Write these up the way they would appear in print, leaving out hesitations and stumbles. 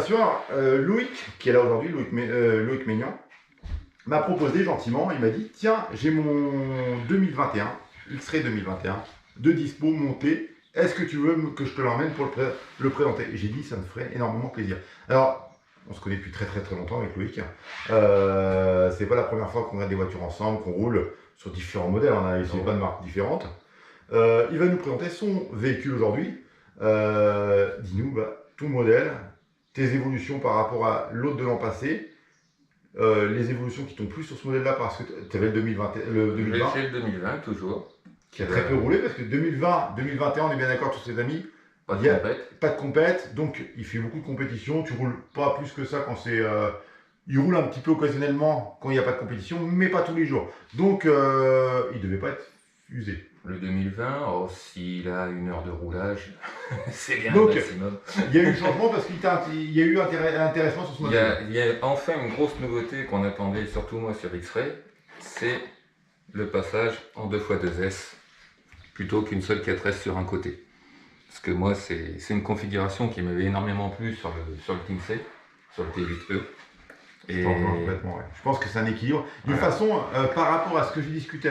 t'asseoir, Loïc, qui est là aujourd'hui, Loïc Maignan, m'a proposé gentiment, il m'a dit, tiens, j'ai mon 2021, X-Ray 2021, de dispo monté, est-ce que tu veux que je te l'emmène pour le présenter? Et j'ai dit, ça me ferait énormément plaisir. Alors, on se connaît depuis très longtemps avec Loïc. C'est pas la première fois qu'on regarde des voitures ensemble, qu'on roule sur différents modèles, on a essayé plein de marques différentes. Il va nous présenter son véhicule aujourd'hui. Dis-nous, ton modèle, tes évolutions par rapport à l'autre de l'an passé, les évolutions qui t'ont plu sur ce modèle-là parce que tu avais le 2020. J'ai le 2020 toujours. Qui a très peu roulé parce que 2020, 2021, on est bien d'accord tous ses amis. Pas de compète. Pas de compète, donc il fait beaucoup de compétition. Tu roules pas plus que ça quand c'est. Il roule un petit peu occasionnellement quand il n'y a pas de compétition, mais pas tous les jours. Donc il devait pas être usé. Le 2020, oh, s'il a 1 heure de roulage, c'est bien donc, le maximum. Il y a eu changement parce qu'il y a eu intéressement sur ce modèle. Il y a enfin une grosse nouveauté qu'on attendait, surtout moi sur X-Ray, c'est le passage en 2x2S plutôt qu'une seule 4S sur un côté. Parce que moi, c'est une configuration qui m'avait énormément plu sur le Team C, sur le T8E. Et... complètement, ouais. Je pense que c'est un équilibre. D'une façon, par rapport à ce que j'ai discuté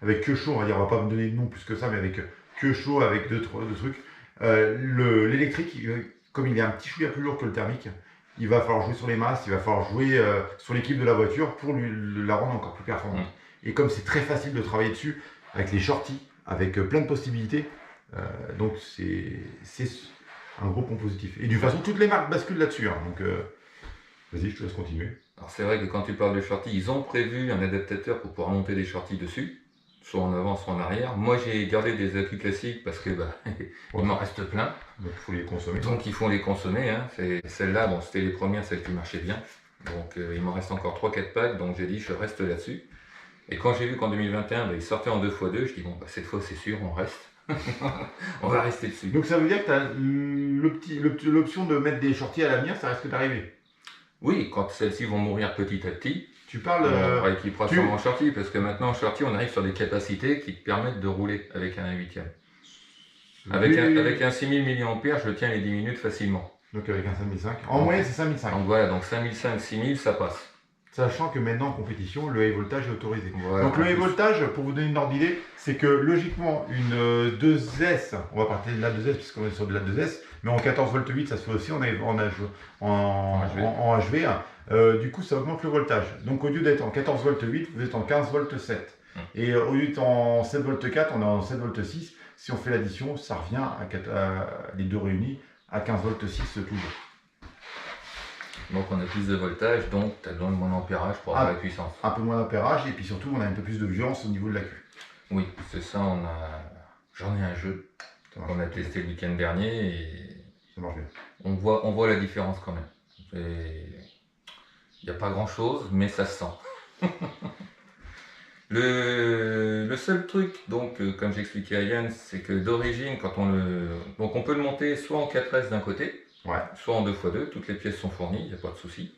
avec Quechaud, on va dire, on va pas me donner de nom plus que ça, mais avec Quechaud, avec deux trucs, l'électrique, comme il est un petit chouïa plus lourd que le thermique, il va falloir jouer sur les masses, il va falloir jouer sur l'équipe de la voiture pour la rendre encore plus performante. Et comme c'est très facile de travailler dessus, avec les shorties, avec plein de possibilités, donc c'est un gros point positif. Et d'une façon, toutes les marques basculent là-dessus. Hein, donc vas-y, je te laisse continuer. Alors c'est vrai que quand tu parles de shorties, ils ont prévu un adaptateur pour pouvoir monter des shorties dessus, soit en avant, soit en arrière. Moi j'ai gardé des acus classiques parce que il m'en reste plein. Donc il faut les consommer. Donc il faut les consommer. Hein. Celles-là, bon, c'était les premières, celles qui marchaient bien. Donc il m'en reste encore 3-4 packs, donc j'ai dit je reste là-dessus. Et quand j'ai vu qu'en 2021, il sortait en 2x2, je dis bon, cette fois c'est sûr, on reste. On va rester dessus. Donc ça veut dire que tu as l'option de mettre des shorties à l'avenir, ça risque d'arriver. Oui, quand celles-ci vont mourir petit à petit, tu parles, on rééquipera sûrement en shorty, parce que maintenant en shorty, on arrive sur des capacités qui te permettent de rouler avec un 1/8. Avec un 6000 mAh, je tiens les 10 minutes facilement. Donc avec un 5005. En moyenne, c'est 5005. Donc voilà, donc 5005, 6000, ça passe. Sachant que maintenant en compétition, le high voltage est autorisé. Voilà, donc le high voltage, pour vous donner une ordre d'idée, c'est que logiquement une 2S, on va partir de la 2S puisqu'on est sur de la 2S, mais en 14 v 8 ça se fait aussi en HV. Du coup ça augmente le voltage. Donc au lieu d'être en 14 v 8, vous êtes en 15 v 7. Et au lieu d'être en 7 v 4, on est en 7 v 6. Si on fait l'addition, ça revient à les deux réunis à 15 v 6 toujours. Donc on a plus de voltage, donc tu as besoin de moins d'ampérage pour avoir la puissance. Un peu moins d'ampérage et puis surtout on a un peu plus de violence au niveau de la queue. Oui, c'est ça, j'en ai un jeu qu'on a testé le week-end dernier et ça marche bien. On voit la différence quand même. Il n'y a pas grand chose, mais ça se sent. Le seul truc, donc, comme j'expliquais à Yann, c'est que d'origine, donc on peut le monter soit en 4S d'un côté, soit en 2x2, toutes les pièces sont fournies, il n'y a pas de souci.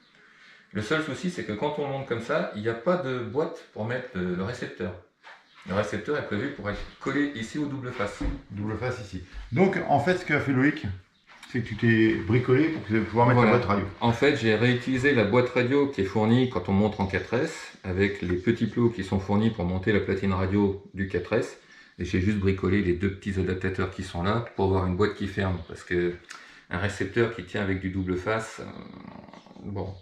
Le seul souci, c'est que quand on monte comme ça, il n'y a pas de boîte pour mettre le récepteur. Le récepteur est prévu pour être collé ici au double face. Double face ici. Donc en fait, ce qu'a fait Loïc, c'est que tu t'es bricolé pour pouvoir mettre la boîte radio. En fait, j'ai réutilisé la boîte radio qui est fournie quand on monte en 4S, avec les petits plots qui sont fournis pour monter la platine radio du 4S. Et j'ai juste bricolé les deux petits adaptateurs qui sont là pour avoir une boîte qui ferme. Parce que un récepteur qui tient avec du double face, bon,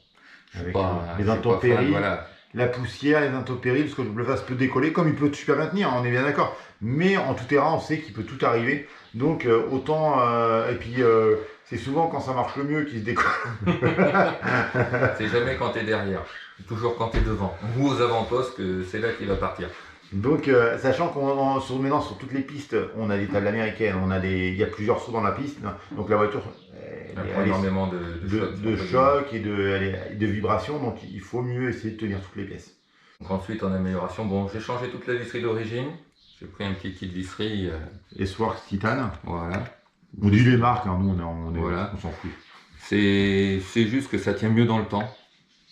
avec les intempéries, voilà. La poussière, les intempéries, parce que le double face peut décoller, comme il peut super bien tenir, on est bien d'accord. Mais en tout terrain, on sait qu'il peut tout arriver. Donc autant, et puis c'est souvent quand ça marche le mieux qu'il se décolle. C'est jamais quand tu es derrière, toujours quand tu es devant, ou aux avant-postes que c'est là qu'il va partir. Donc sachant qu'on maintenant sur toutes les pistes, on a des tables américaines, il y a plusieurs sauts dans la piste, donc la voiture elle a énormément de choc et de vibrations, donc il faut mieux essayer de tenir toutes les pièces. Donc ensuite en amélioration, bon, j'ai changé toute la visserie d'origine, j'ai pris un petit kit visserie. S-Works Titane. Voilà. On dit les marques, hein, nous on s'en fout. C'est juste que ça tient mieux dans le temps.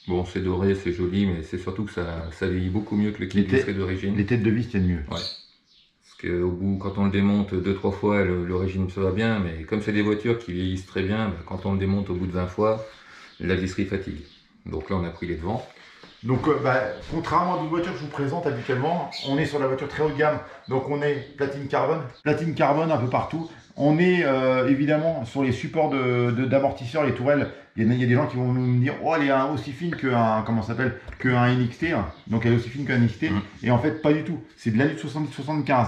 Bon, c'est doré, c'est joli, mais c'est surtout que ça vieillit beaucoup mieux que le kit visserie d'origine. Les têtes de vis tiennent mieux. Ouais. qu'au bout, quand on le démonte 2-3 fois, le régime ça va bien, mais comme c'est des voitures qui vieillissent très bien, quand on le démonte au bout de 20 fois, la visserie fatigue. Donc là, on a pris les devants. Donc, contrairement à d'autres voitures que je vous présente habituellement, on est sur la voiture très haut de gamme. Donc, on est platine carbone. Platine carbone un peu partout. On est évidemment sur les supports d'amortisseurs, les tourelles. Il y a des gens qui vont nous dire, oh, elle est aussi fine qu'un NXT. Donc, elle est aussi fine qu'un NXT. Et en fait, pas du tout. C'est de l'alu 70-75,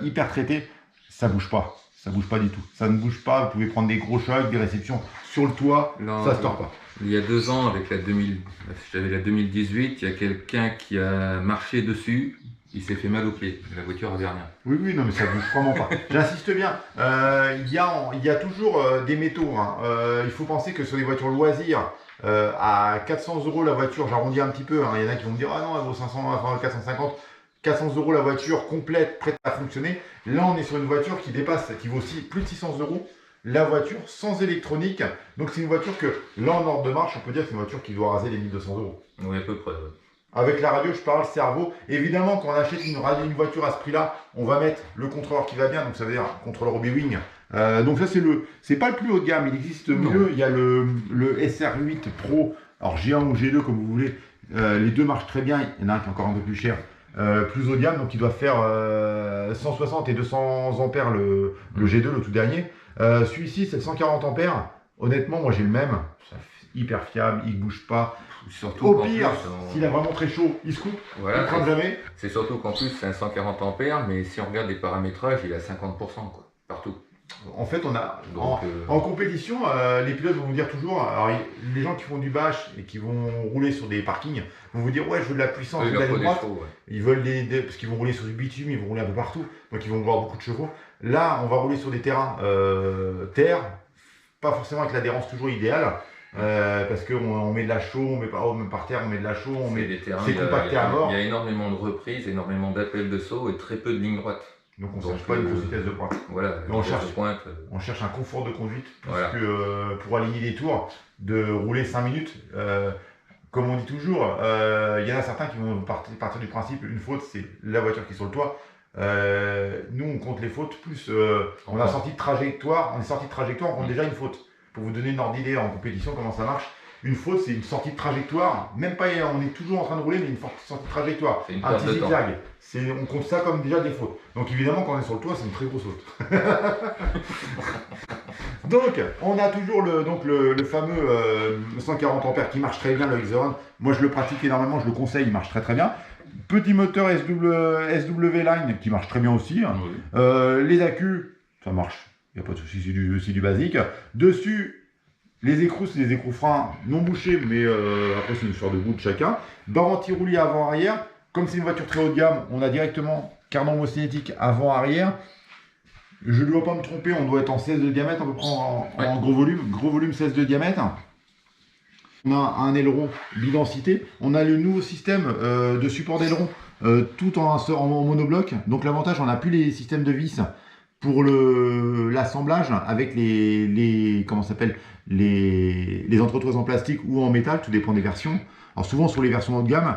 hyper traité. Ça bouge pas. Ça bouge pas du tout. Ça ne bouge pas. Vous pouvez prendre des gros chocs, des réceptions sur le toit. Non, ça se tord pas. Il y a 2 ans, avec j'avais la 2018, il y a quelqu'un qui a marché dessus, il s'est fait mal aux pieds. La voiture avait rien. Oui, non, mais ça bouge vraiment pas. J'insiste bien. Il y a toujours des métaux. Il faut penser que sur les voitures loisirs, à 400 € la voiture, j'arrondis un petit peu. Il y en a qui vont me dire, ah non, elle vaut 500, enfin 450. 400 € la voiture complète, prête à fonctionner. Là, on est sur une voiture qui vaut aussi plus de 600 € la voiture sans électronique. Donc, c'est une voiture que, là, en ordre de marche, on peut dire que c'est une voiture qui doit raser les 1200 €. Oui, à peu près. Ouais. Avec la radio, je parle cerveau. Évidemment, quand on achète une voiture à ce prix-là, on va mettre le contrôleur qui va bien. Donc, ça veut dire contrôleur Obi-Wing. Donc, ça, c'est pas le plus haut de gamme. Il existe mieux. Il y a le SR8 Pro. Alors, G1 ou G2, comme vous voulez. Les deux marchent très bien. Il y en a un qui est encore un peu plus cher. Plus haut de gamme, donc il doit faire 160 et 200 ampères le G2, le tout dernier. Celui-ci, c'est 140 ampères. Honnêtement, moi j'ai le même. Hyper fiable, il ne bouge pas. Surtout au pire, s'il a vraiment très chaud, il se coupe. Voilà, il ne crame jamais. C'est surtout qu'en plus, c'est un 140 ampères, mais si on regarde les paramétrages, il est à 50% quoi, partout. En fait, en compétition, les pilotes vont vous dire toujours, alors les gens qui font du bash et qui vont rouler sur des parkings vont vous dire ouais, je veux de la puissance, je veux de la droite. Ils veulent parce qu'ils vont rouler sur du bitume, ils vont rouler un peu partout, donc ils vont voir beaucoup de chevaux. Là, on va rouler sur des terrains terre, pas forcément avec l'adhérence toujours idéale. Parce qu'on met de la chaux, on met pas même par terre, on met de la chaux, c'est compacté à mort. Il y a énormément de reprises, énormément d'appels de saut et très peu de lignes droites. Donc on ne cherche pas une grosse vitesse de pointe. Voilà, on cherche un confort de conduite. Parce que pour aligner des tours, de rouler 5 minutes, comme on dit toujours, il y en a certains qui vont partir du principe une faute, c'est la voiture qui est sur le toit. Nous, on compte les fautes plus. On est sorti de trajectoire, on compte déjà une faute. Pour vous donner une ordre d'idée en compétition, comment ça marche. Une faute, c'est une sortie de trajectoire. Même pas, on est toujours en train de rouler, mais une sortie de trajectoire. Un petit zigzag. On compte ça comme déjà des fautes. Donc évidemment, quand on est sur le toit, c'est une très grosse faute. Donc, on a toujours le fameux 140 ampères qui marche très bien, le X-Zone. Moi, je le pratique énormément, je le conseille, il marche très très bien. Petit moteur SW Line qui marche très bien aussi. Oui. Les accus, ça marche. Il n'y a pas de souci, c'est du basique. Dessus, les écrous, c'est des écrous freins non bouchés, mais après, c'est une histoire de goût de chacun. Barre anti-roulis avant-arrière. Comme c'est une voiture très haut de gamme, on a directement cardan homocinétique avant-arrière. Je ne dois pas me tromper, on doit être en 16 de diamètre, à peu près en gros volume 16 de diamètre. On a un aileron bidensité. On a le nouveau système de support d'aileron, tout en monobloc. Donc l'avantage, on n'a plus les systèmes de vis pour l'assemblage avec les entretoises en plastique ou en métal, tout dépend des versions. Alors souvent sur les versions haut de gamme,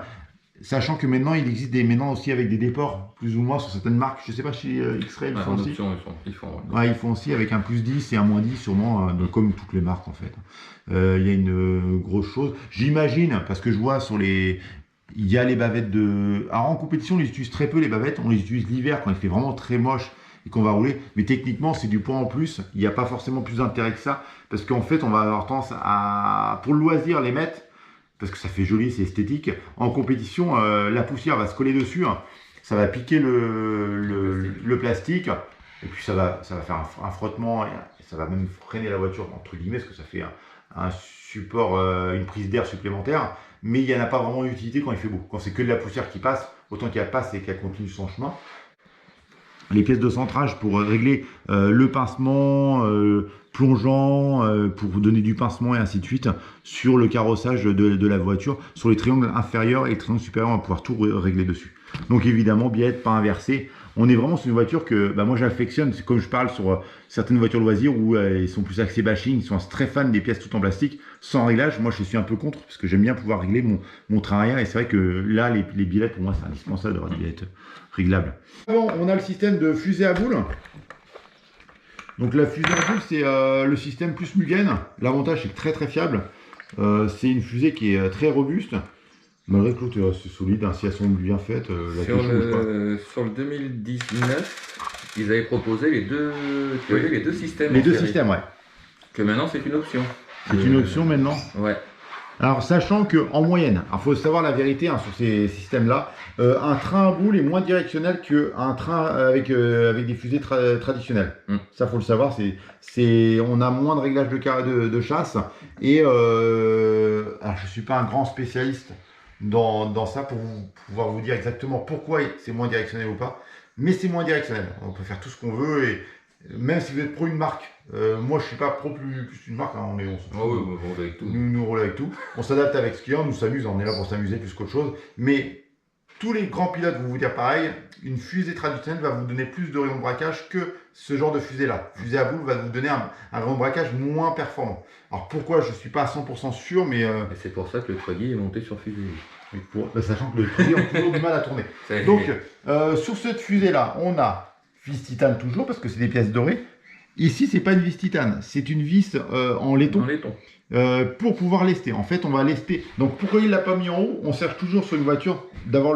sachant que maintenant il existe maintenant aussi avec des déports plus ou moins sur certaines marques, je ne sais pas chez X-Ray, ils font aussi avec un plus 10 et un moins 10 sûrement, comme toutes les marques en fait. Il y a une grosse chose, j'imagine, parce que je vois il y a les bavettes alors en compétition on les utilise très peu les bavettes, on les utilise l'hiver quand il fait vraiment très moche et qu'on va rouler, mais techniquement c'est du poids en plus, il n'y a pas forcément plus d'intérêt que ça, parce qu'en fait on va avoir tendance à, pour le loisir, les mettre, parce que ça fait joli, c'est esthétique. En compétition, la poussière va se coller dessus, ça va piquer le plastique, et puis ça va faire un frottement, et ça va même freiner la voiture, entre guillemets, parce que ça fait un support, une prise d'air supplémentaire, mais il n'y en a pas vraiment d'utilité quand il fait beau. Quand c'est que de la poussière qui passe, autant qu'elle passe et qu'elle continue son chemin. Les pièces de centrage pour régler le pincement, plongeant, pour vous donner du pincement et ainsi de suite sur le carrossage de la voiture. Sur les triangles inférieurs et les triangles supérieurs, on va pouvoir tout régler dessus. Donc évidemment, biette, pas inversé. On est vraiment sur une voiture que moi j'affectionne, comme je parle sur certaines voitures loisirs où ils sont plus axés bashing, ils sont très fans des pièces toutes en plastique, sans réglage. Moi je suis un peu contre, parce que j'aime bien pouvoir régler mon train arrière, et c'est vrai que là les billettes, pour moi c'est indispensable d'avoir des billettes réglables. Bon, on a le système de fusée à boule. Donc la fusée à boule, c'est le système plus Mugen. L'avantage c'est que très fiable. C'est une fusée qui est très robuste. Malgré que l'autre est assez solide, si elles sont bien faites, sur le 2019, ils avaient proposé les deux systèmes. Les deux systèmes, ouais. Que maintenant c'est une option. C'est une option maintenant. Ouais. Alors sachant qu'en moyenne, il faut savoir la vérité sur ces systèmes-là, un train à boule est moins directionnel qu'un train avec des fusées traditionnelles. Ça faut le savoir, on a moins de réglages de chasse. Et alors je ne suis pas un grand spécialiste dans ça pour pouvoir vous dire exactement pourquoi c'est moins directionnel ou pas, mais c'est moins directionnel. On peut faire tout ce qu'on veut, et même si vous êtes pro une marque, moi je suis pas pro plus une marque, hein, on roule avec tout. Nous roule avec tout. On s'adapte avec ce client, nous s'amuse, on est là pour s'amuser plus qu'autre chose. Mais tous les grands pilotes vont vous dire pareil, une fusée traditionnelle va vous donner plus de rayon de braquage que ce genre de fusée-là. Fusée à boule va vous donner un rayon de braquage moins performant. Alors pourquoi, je ne suis pas à 100% sûr, mais... Et c'est pour ça que le Truggy est monté sur fusée. Sachant que le Truggy a toujours du mal à tourner. Donc sur cette fusée-là, on a vis titane toujours, parce que c'est des pièces dorées. Ici, c'est pas une vis titane, c'est une vis en laiton. Pour pouvoir lester. En fait, on va lester. Donc, pourquoi il ne l'a pas mis en haut? On cherche toujours sur une voiture d'avoir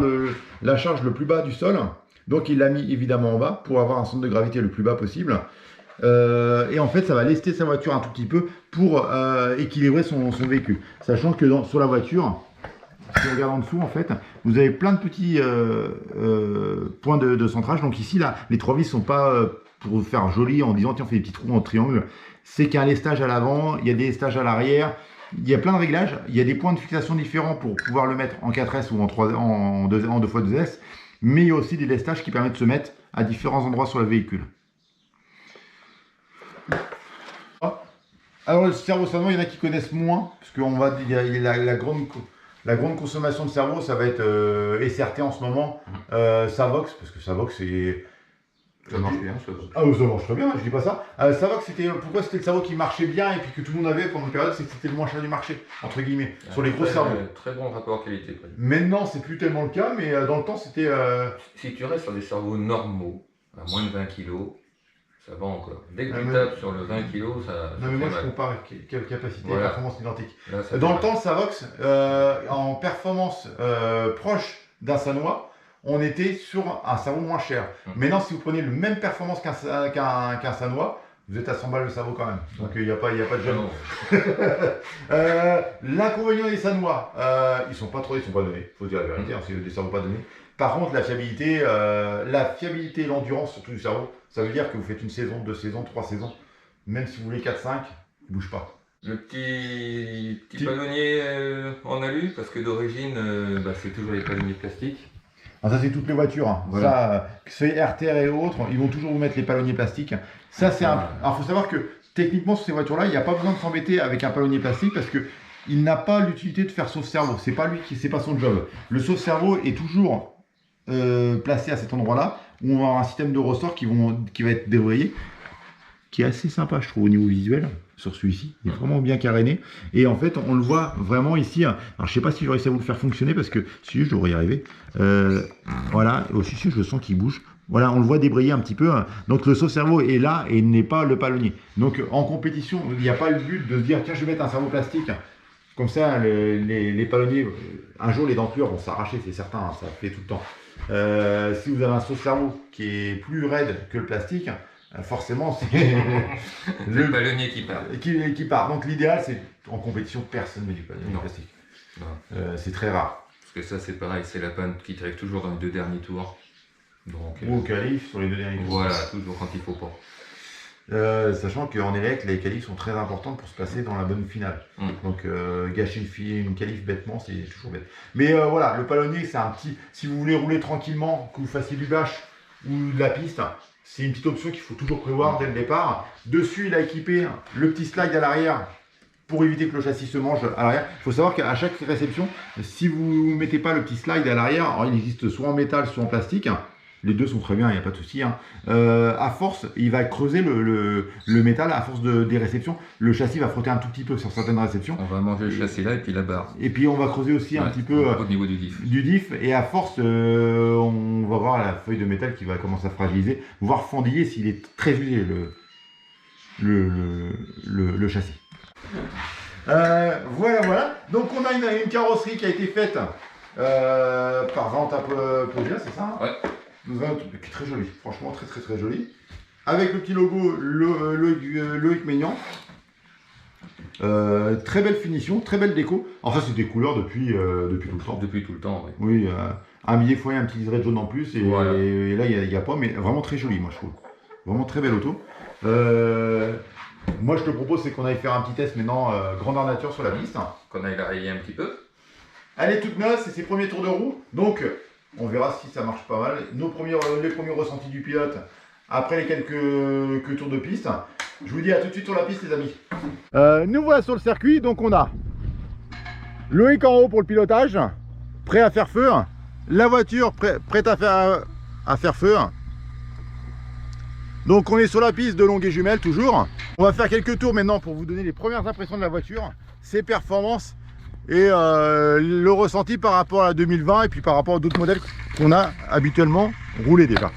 la charge le plus bas du sol. Donc, il l'a mis évidemment en bas pour avoir un centre de gravité le plus bas possible. Et en fait, ça va lester sa voiture un tout petit peu pour équilibrer son véhicule. Sachant que sur la voiture, si on regarde en dessous, en fait, vous avez plein de petits points de centrage. Donc ici, là, les trois vis ne sont pas pour faire joli en disant tiens, on fait des petits trous en triangle. C'est qu'il y a un lestage à l'avant, il y a des lestages à l'arrière, il y a plein de réglages, il y a des points de fixation différents pour pouvoir le mettre en 4S ou en 2x2S, mais il y a aussi des lestages qui permettent de se mettre à différents endroits sur le véhicule. Alors le cerveau seulement, il y en a qui connaissent moins, parce qu'il y a la grande consommation de cerveau, ça va être SRT en ce moment, Savox, parce que Savox c'est... Ça marche bien, ça. Ah oui, ça marche très bien, je dis pas ça. Savox, pourquoi c'était le cerveau qui marchait bien et puis que tout le monde avait pendant une période, c'est que c'était le moins cher du marché, entre guillemets, sur les gros cerveaux. Très bon rapport qualité. Maintenant, c'est plus tellement le cas, mais dans le temps, c'était... Si tu restes sur des cerveaux normaux, à moins de 20 kg, ça va encore. Dès que tu tapes sur le 20 kg, ça... Non, mais moi, je compare avec capacité et performance identique. Là, dans le temps, le Savox, en performance proche d'un Sanois, on était sur un cerveau moins cher. Maintenant, si vous prenez le même performance qu'un Sanois, vous êtes à 100 balles le cerveau quand même. Donc il n'y a pas de gêne. L'inconvénient des Sanois, ils sont pas donnés. Il faut dire la vérité, c'est des cerveaux pas donnés. Par contre, la fiabilité et l'endurance surtout du cerveau, ça veut dire que vous faites une saison, 2 saisons, 3 saisons, même si vous voulez 4-5, il ne bouge pas. Le petit palonnier en alu, parce que d'origine, c'est toujours les palonniers plastiques. Alors ça c'est toutes les voitures, hein. Voilà. Ça, que ce soit RTR et autres, ils vont toujours vous mettre les palonniers plastiques. Ça c'est Alors il faut savoir que techniquement sur ces voitures-là, il n'y a pas besoin de s'embêter avec un palonnier plastique parce que il n'a pas l'utilité de faire sauve-cerveau. C'est pas son job. Le sauve-cerveau est toujours placé à cet endroit-là où on va avoir un système de ressort qui va être débrayé, qui est assez sympa je trouve au niveau visuel. Sur celui-ci, il est vraiment bien caréné. Et en fait, on le voit vraiment ici. Alors, je sais pas si j'aurais réussi à vous le faire fonctionner parce que si je devrais y arriver. Voilà, aussi si je sens qu'il bouge. Voilà, on le voit débrayer un petit peu. Donc le sauve-cerveau est là et n'est pas le palonnier. Donc en compétition, il n'y a pas le but de se dire tiens, je vais mettre un cerveau plastique. Comme ça, les palonniers, un jour les dentelures vont s'arracher, c'est certain, hein, ça fait tout le temps. Si vous avez un sauve-cerveau qui est plus raide que le plastique, forcément, c'est le palonnier qui part. Donc l'idéal, c'est en compétition, personne ne met du palonnier plastique. C'est très rare. Parce que ça, c'est pareil, c'est la panne qui t'arrive toujours dans les 2 derniers tours. Donc, ou au qualif sur les 2 derniers tours. Voilà, toujours quand il faut pas. Sachant qu'en élect, les qualifs sont très importantes pour se placer dans la bonne finale. Donc gâcher une qualif bêtement, c'est toujours bête. Mais voilà, le palonnier, c'est un petit... Si vous voulez rouler tranquillement, que vous fassiez du bâche ou de la piste, c'est une petite option qu'il faut toujours prévoir dès le départ. Dessus, il a équipé le petit slide à l'arrière pour éviter que le châssis se mange à l'arrière. Il faut savoir qu'à chaque réception, si vous ne mettez pas le petit slide à l'arrière, il existe soit en métal, soit en plastique. Les deux sont très bien, il n'y a pas de souci. Hein. À force, il va creuser le métal, à force des réceptions. Le châssis va frotter un tout petit peu sur certaines réceptions. On va manger le châssis là et puis la barre. Et puis on va creuser aussi un petit peu au niveau du diff. Et à force, on va voir la feuille de métal qui va commencer à fragiliser, voire fendiller s'il est très usé le châssis. Voilà. Donc on a une carrosserie qui a été faite par vente à Podia, c'est ça? Ouais. Nous avons qui est très joli, franchement très joli. Avec le petit logo Loïc Maignan. Très belle finition, très belle déco. Alors ça c'est des couleurs depuis tout le temps. Depuis tout le temps, oui. Oui, un billet foyer, un petit liseré jaune en plus. Et, voilà. Et là il n'y a pas, mais vraiment très joli moi je trouve. Vraiment très belle auto. Moi je te propose c'est qu'on aille faire un petit test maintenant grandeur nature sur la piste. Qu'on aille la rayer un petit peu. Elle est toute neuve, c'est ses premiers tours de roue. Donc on verra si ça marche pas mal. Les premiers ressentis du pilote après les quelques tours de piste. Je vous dis à tout de suite sur la piste les amis. Nous voilà sur le circuit, donc on a Loïc en haut pour le pilotage, prêt à faire feu. La voiture prête à faire feu. Donc on est sur la piste de Longué-Jumelles toujours. On va faire quelques tours maintenant pour vous donner les premières impressions de la voiture, ses performances et le ressenti par rapport à la 2020 et puis par rapport à d'autres modèles qu'on a habituellement roulés déjà.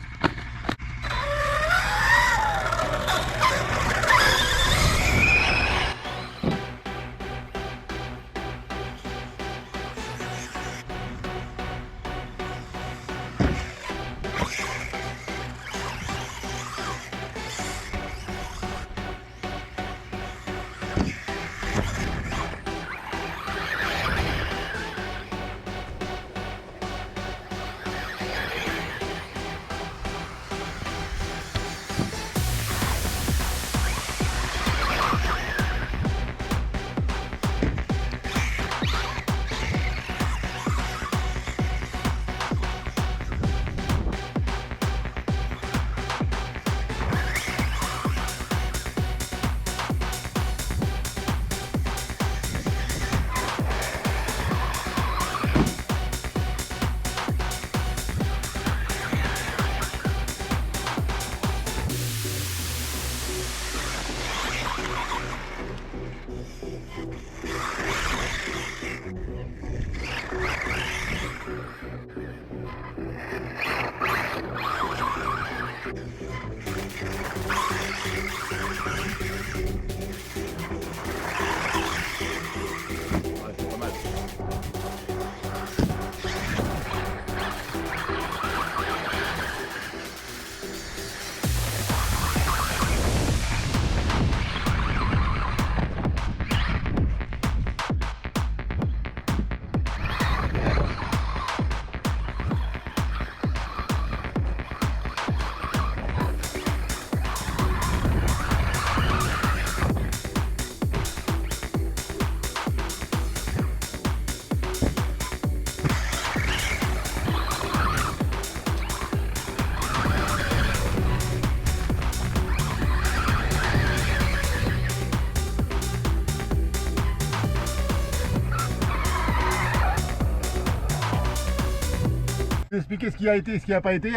Expliquer ce qui a été et ce qui n'a pas été.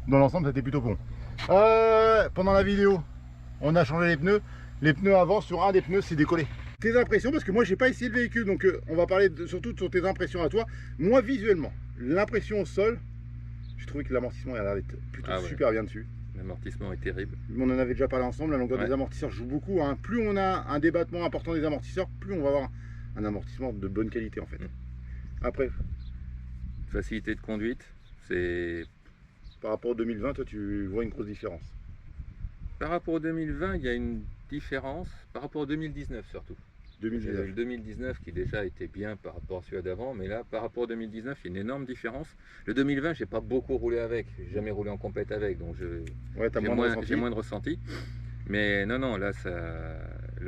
Dans l'ensemble, c'était plutôt bon. Pendant la vidéo, on a changé les pneus. Les pneus avant, sur un des pneus, c'est décollé. Tes impressions, parce que moi, j'ai pas essayé le véhicule, donc on va parler surtout sur tes impressions à toi. Moi, visuellement, l'impression au sol, j'ai trouvé que l'amortissement a l'air d'être plutôt super bien dessus. L'amortissement est terrible. On en avait déjà parlé ensemble, la longueur des amortisseurs joue beaucoup. Hein. Plus on a un débattement important des amortisseurs, plus on va avoir un amortissement de bonne qualité en fait. Après, facilité de conduite, c'est... Par rapport au 2020, toi tu vois une grosse différence? Par rapport au 2020, il y a une différence, par rapport au 2019 surtout. 2019. Le 2019 qui déjà était bien par rapport à celui d'avant, mais là par rapport au 2019 il y a une énorme différence. Le 2020 j'ai pas beaucoup roulé avec, j'ai jamais roulé en compète avec, donc j'ai moins de ressenti. Mais non, là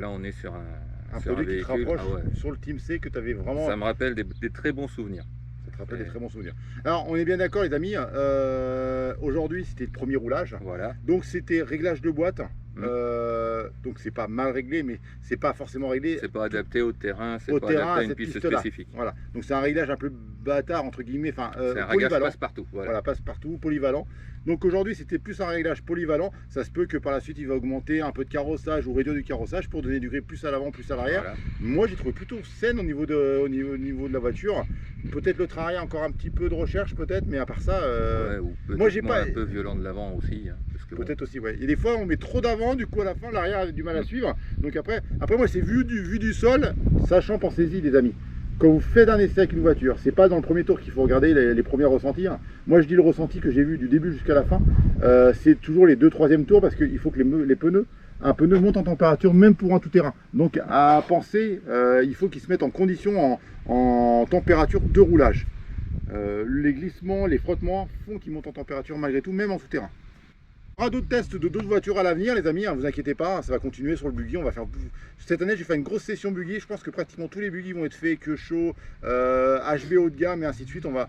on est sur un produit qui te rapproche sur le Team C que tu avais vraiment... Ça me rappelle des très bons souvenirs. Ça te rappelle des très bons souvenirs. Alors on est bien d'accord les amis, aujourd'hui c'était le premier roulage. Voilà. Donc c'était réglage de boîte, Donc c'est pas mal réglé, mais c'est pas forcément réglé. C'est pas adapté au terrain, c'est pas adapté à une piste spécifique. Voilà, donc c'est un réglage un peu bâtard entre guillemets, enfin c'est un réglage passe-partout. Voilà, passe-partout, polyvalent. Donc aujourd'hui c'était plus un réglage polyvalent. Ça se peut que par la suite il va augmenter un peu de carrossage ou réduire du carrossage pour donner du grip plus à l'avant, plus à l'arrière. Voilà. Moi j'ai trouvé plutôt saine au niveau de la voiture. Peut-être le train arrière encore un petit peu de recherche peut-être, mais à part ça, moi j'ai pas un peu violent de l'avant aussi. Hein, peut-être aussi, ouais. Et des fois on met trop d'avant, du coup à la fin l'arrière a du mal à suivre. Donc après moi c'est vu du sol, sachant, pensez-y les amis. Quand vous faites un essai avec une voiture, c'est pas dans le premier tour qu'il faut regarder les premiers ressentis. Hein. Moi je dis le ressenti que j'ai vu du début jusqu'à la fin, c'est toujours les 2-3e tours parce qu'il faut que un pneu monte en température même pour un tout-terrain. Donc à penser, il faut qu'il se mette en condition en température de roulage. Les glissements, les frottements font qu'il monte en température malgré tout, même en tout-terrain. Il y aura d'autres tests de d'autres voitures à l'avenir, les amis, hein, vous inquiétez pas, ça va continuer sur le buggy. On va faire cette année, j'ai fait une grosse session buggy. Je pense que pratiquement tous les buggy vont être faits, que chaud, HB haut de gamme et ainsi de suite. On va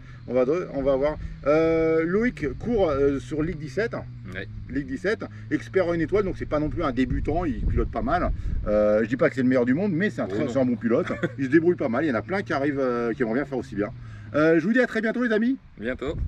voir. Loïc court sur Ligue 17. Ouais. Ligue 17, expert en une étoile, donc c'est pas non plus un débutant, il pilote pas mal. Je dis pas que c'est le meilleur du monde, mais c'est un bon pilote. Il se débrouille pas mal. Il y en a plein qui arrivent, qui aimeraient bien faire aussi bien. Je vous dis à très bientôt, les amis. Bientôt.